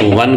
1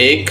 1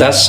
10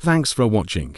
Thanks for watching.